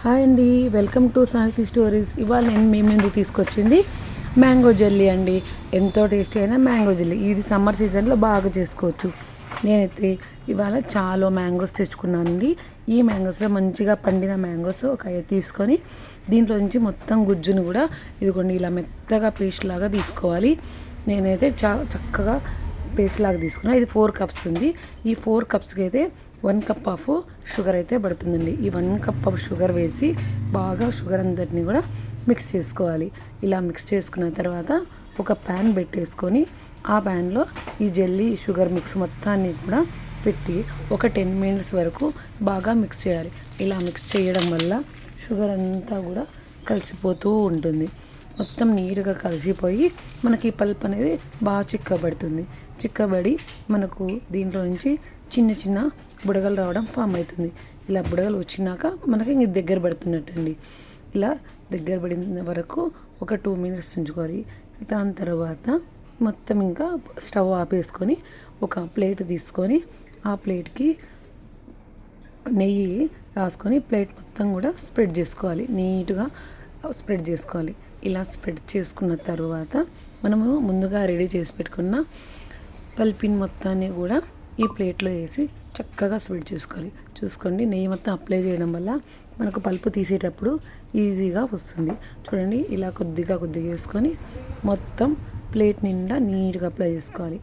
Hi అండి, welcome to సాహితీ stories. ఇవాళ నేను మీ ముందు తీసుకొచ్చింది మ్యాంగో జెల్లీ అండి. ఎంతో టేస్టీ అయిన మ్యాంగో జెల్లీ. ఇది సమ్మర్ సీజన్లో బాగా చేసుకోవచ్చు. నేనైతే ఇవాళ చాలా మ్యాంగోస్ తెచ్చుకున్నానండి. ఈ మ్యాంగోస్లో మంచిగా పండిన మ్యాంగోస్ ఒక 5 తీసుకొని దీంట్లో నుంచి మొత్తం గుజ్జును కూడా ఇదిగోండి ఇలా మెత్తగా పేస్ట్ లాగా తీసుకోవాలి. నేనైతే చక్కగా పేస్ట్ లాగా తీసుకున్నాను. ఇది 4 కప్స్ ఉంది. ఈ 4 కప్స్కి అయితే 1 కప్ ఆఫ్ షుగర్ అయితే పడుతుందండి. ఈ 1 కప్ ఆఫ్ షుగర్ వేసి బాగా షుగర్ అంతటిని కూడా మిక్స్ చేసుకోవాలి. ఇలా మిక్స్ చేసుకున్న తర్వాత ఒక ప్యాన్ పెట్టేసుకొని ఆ ప్యాన్లో ఈ జెల్లీ షుగర్ మిక్స్ మొత్తాన్ని కూడా పెట్టి ఒక 10 మినిట్స్ వరకు బాగా మిక్స్ చేయాలి. ఇలా మిక్స్ చేయడం వల్ల షుగర్ అంతా కూడా కలిసిపోతూ ఉంటుంది. మొత్తం నీట్గా కలిసిపోయి మనకి ఈ పల్ప్ అనేది బాగా చిక్కబడి మనకు దీంట్లో నుంచి చిన్న చిన్న బుడగలు రావడం ఫామ్ అవుతుంది. ఇలా బుడగలు వచ్చినాక మనకి ఇంక దగ్గర పడుతున్నట్టండి. ఇలా దగ్గర పడిన వరకు ఒక 2 మినిట్స్ ఉంచుకోవాలి. దాని తర్వాత మొత్తం ఇంకా స్టవ్ ఆపేసుకొని ఒక ప్లేట్ తీసుకొని ఆ ప్లేట్కి నెయ్యి రాసుకొని ప్లేట్ మొత్తం కూడా స్ప్రెడ్ చేసుకోవాలి. నీట్గా స్ప్రెడ్ చేసుకోవాలి. ఇలా స్ప్రెడ్ చేసుకున్న తర్వాత మనము ముందుగా రెడీ చేసి పెట్టుకున్న పల్పిన్ మొత్తాన్ని కూడా ఈ ప్లేట్లో వేసి చక్కగా స్ప్రెడ్ చేసుకోవాలి. చూసుకోండి, నెయ్యి మొత్తం అప్లై చేయడం వల్ల మనకు పల్పు తీసేటప్పుడు ఈజీగా వస్తుంది. చూడండి, ఇలా కొద్దిగా వేసుకొని మొత్తం ప్లేట్ నిండా నీట్గా అప్లై చేసుకోవాలి.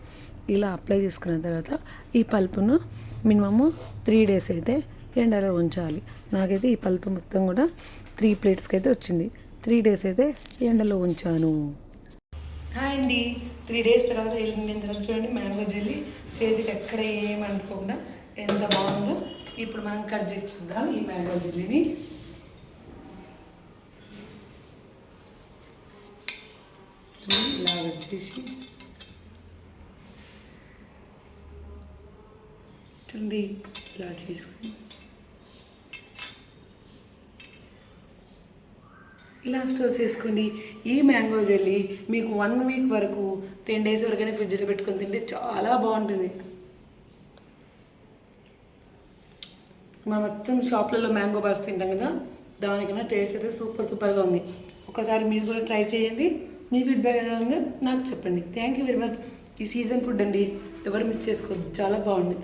ఇలా అప్లై చేసుకున్న తర్వాత ఈ పల్పును మినిమము 3 days అయితే ఎండలో ఉంచాలి. నాకైతే ఈ పల్పు మొత్తం కూడా 3 ప్లేట్స్కి అయితే వచ్చింది. 3 days అయితే ఎండలో ఉంచాను. హాయ్ అండి, 3 days తర్వాత వెళ్ళిన తర్వాత చూడండి మ్యాంగో జెల్లీ చేతికి ఎక్కడ ఏమనుకోకుండా ఎంత బాగుందో. ఇప్పుడు మనం కట్ చేసి చూద్దాం ఈ మ్యాంగో జెల్లీని. ఇలా వచ్చేసి చూడండి ఇలా చేసుకుని ఇలా స్టోర్ చేసుకోండి. ఈ మ్యాంగో జెల్లీ మీకు 1 week వరకు 10 days వరకైనా ఫ్రిడ్జ్లో పెట్టుకొని తింటే చాలా బాగుంటుంది. మనం మొత్తం షాప్లలో మ్యాంగో బార్స్ తింటాం కదా, దానికన్నా టేస్ట్ అయితే సూపర్గా ఉంది. ఒకసారి మీరు కూడా ట్రై చేయండి. మీ ఫీడ్బ్యాక్ ఎలా ఉందో నాకు చెప్పండి. Thank you very much. ఈ సీజన్ ఫుడ్ అండి, ఎవరు మిస్ చేసుకోవద్దు, చాలా బాగుంది.